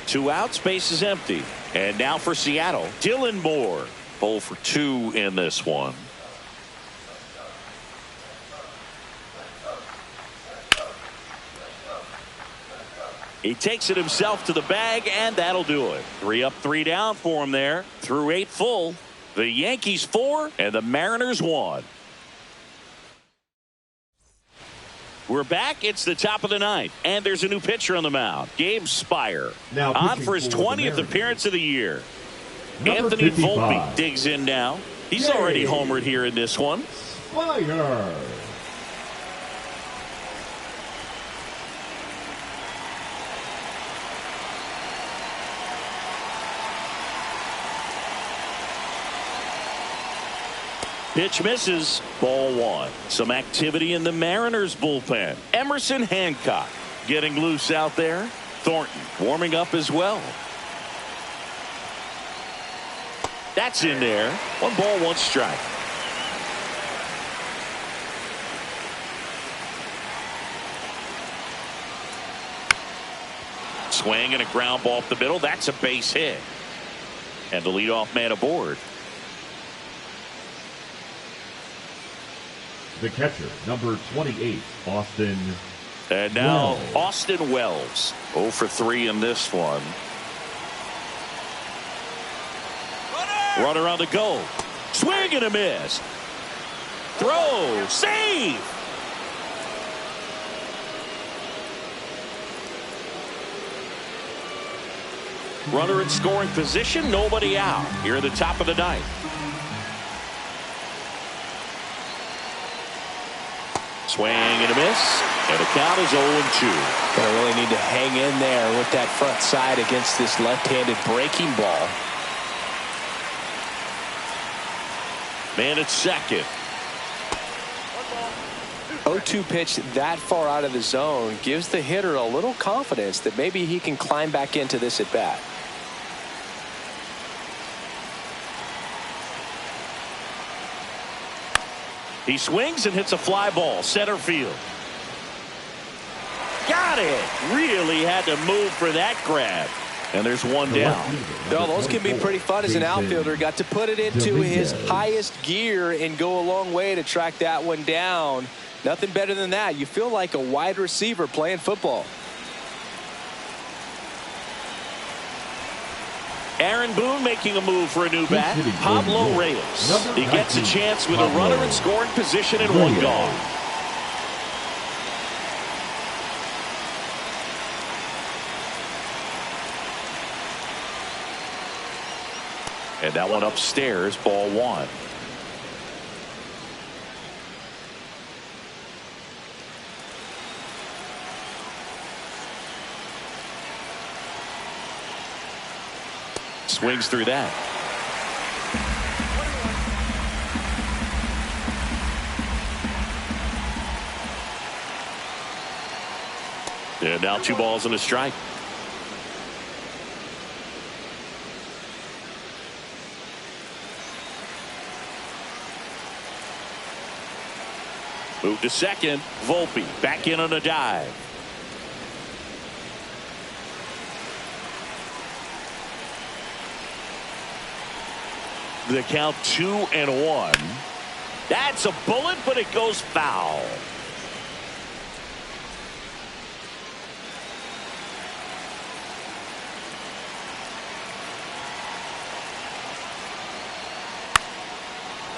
2 outs, base is empty. And now for Seattle, Dylan Moore. 0 for 2 in this one. He takes it himself to the bag, and that'll do it. 3 up, 3 down for him there. Through 8 full. The Yankees 4 and the Mariners 1. We're back. It's the top of the ninth, and there's a new pitcher on the mound. Gabe Spire, now on for his 20th appearance of the year. Anthony 55. Volpe digs in now. He's already homered here in this one. Spire. Pitch misses. Ball one. Some activity in the Mariners bullpen. Emerson Hancock getting loose out there. Thornton warming up as well. That's in there. 1 ball, 1 strike. Swing and a ground ball up the middle. That's a base hit. And the leadoff man aboard. The catcher, number 28, Austin. And now Wells. Austin Wells. 0 for 3 in this one. Runner on the go. Swing and a miss. Throw. Save. Runner in scoring position. Nobody out. Here at the top of the ninth. Swing and a miss. And the count is 0-2. Gonna really need to hang in there with that front side against this left-handed breaking ball. Man at second. 0-2 pitch that far out of the zone gives the hitter a little confidence that maybe he can climb back into this at bat. He swings and hits a fly ball. Center field. Got it. Really had to move for that grab. And there's one down. Well, those can be pretty fun as an outfielder. Got to put it into his highest gear and go a long way to track that one down. Nothing better than that. You feel like a wide receiver playing football. Aaron Boone making a move for a new bat. Pablo Reyes. He gets a chance with a runner in scoring position and 1 gone. And that one upstairs, ball 1. Swings through that. And now 2 balls and a strike. Move to second. Volpe back in on a dive. The count 2-1. That's a bullet, but it goes foul.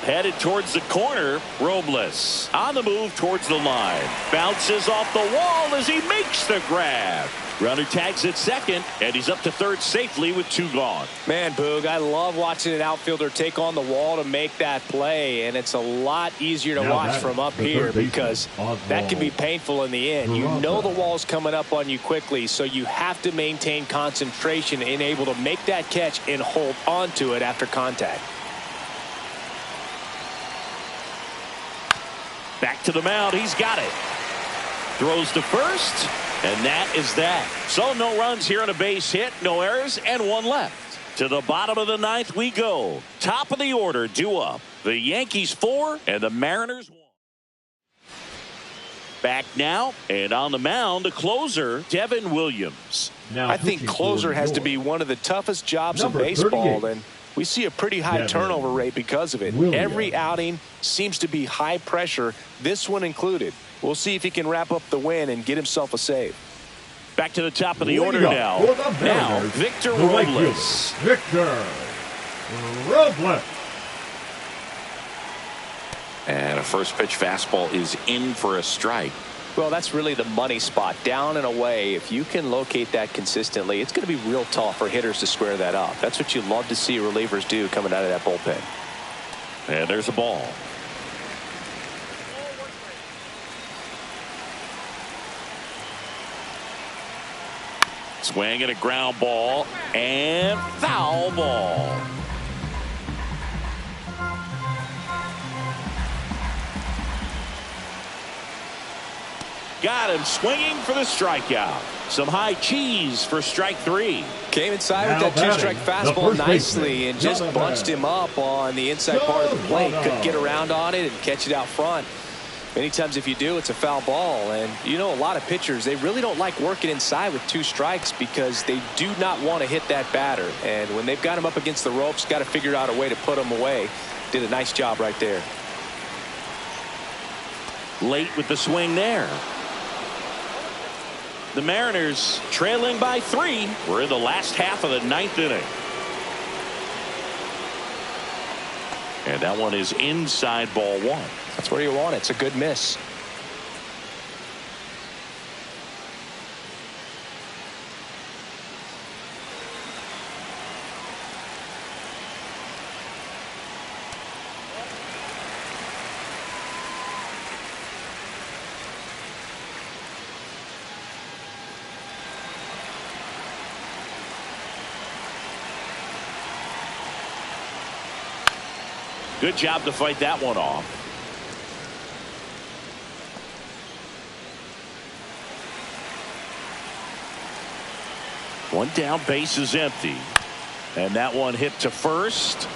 Headed towards the corner. Robles on the move towards the line. Bounces off the wall as he makes the grab. Runner tags at second, and he's up to third safely with 2 gone. Man, Boog, I love watching an outfielder take on the wall to make that play, and it's a lot easier to watch from up here because that can be painful in the end. You know the wall's coming up on you quickly, so you have to maintain concentration and able to make that catch and hold onto it after contact. Back to the mound. He's got it. Throws to first. And that is that. So no runs here on a base hit, no errors, and 1 left. To the bottom of the ninth we go. Top of the order due up. The Yankees 4 and the Mariners 1. Back now, and on the mound, the closer, Devin Williams. I think closer has to be one of the toughest jobs in baseball, and we see a pretty high turnover rate because of it. Every outing seems to be high pressure, this one included. We'll see if he can wrap up the win and get himself a save. Back to the top of the order now. Now, Victor Robles. Victor Robles. And a first pitch fastball is in for a strike. Well, that's really the money spot, down and away. If you can locate that consistently, it's going to be real tough for hitters to square that up. That's what you love to see relievers do coming out of that bullpen. And there's a ball. Swing and a ground ball and foul ball. Got him swinging for the strikeout. Some high cheese for strike 3. Came inside with that 2-strike fastball nicely and just bunched him up on the inside part of the plate. Couldn't get around on it and catch it out front. Many times if you do, it's a foul ball. And you know, a lot of pitchers, they really don't like working inside with 2 strikes because they do not want to hit that batter. And when they've got him up against the ropes, got to figure out a way to put him away. Did a nice job right there. Late with the swing there. The Mariners trailing by 3. We're in the last half of the 9th inning. And that one is inside ball 1. That's where you want it. It's a good miss. Good job to fight that one off. One down, base is empty. And that one hit to first.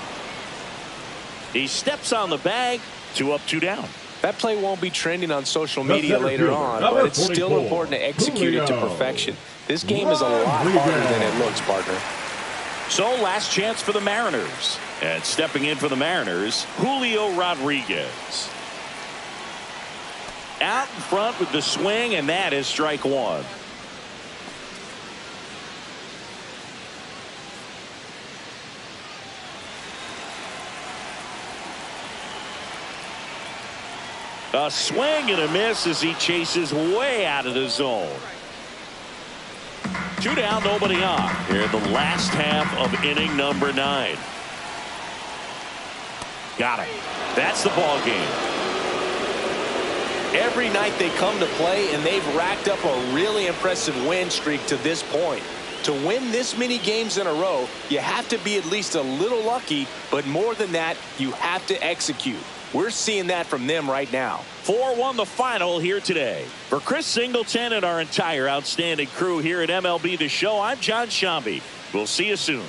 He steps on the bag. 2 up, 2 down. That play won't be trending on social media later on, but it's still important to execute it to perfection. This game is a lot harder than it looks, partner. So last chance for the Mariners. And stepping in for the Mariners, Julio Rodriguez. Out in front with the swing, and that is strike 1. A swing and a miss as he chases way out of the zone. 2 down, nobody on. Here in the last half of inning number 9. Got it. That's the ball game. Every night they come to play, and they've racked up a really impressive win streak to this point. To win this many games in a row, you have to be at least a little lucky, but more than that, you have to execute. We're seeing that from them right now. 4-1 the final here today. For Chris Singleton and our entire outstanding crew here at MLB The Show, I'm John Shambi. We'll see you soon.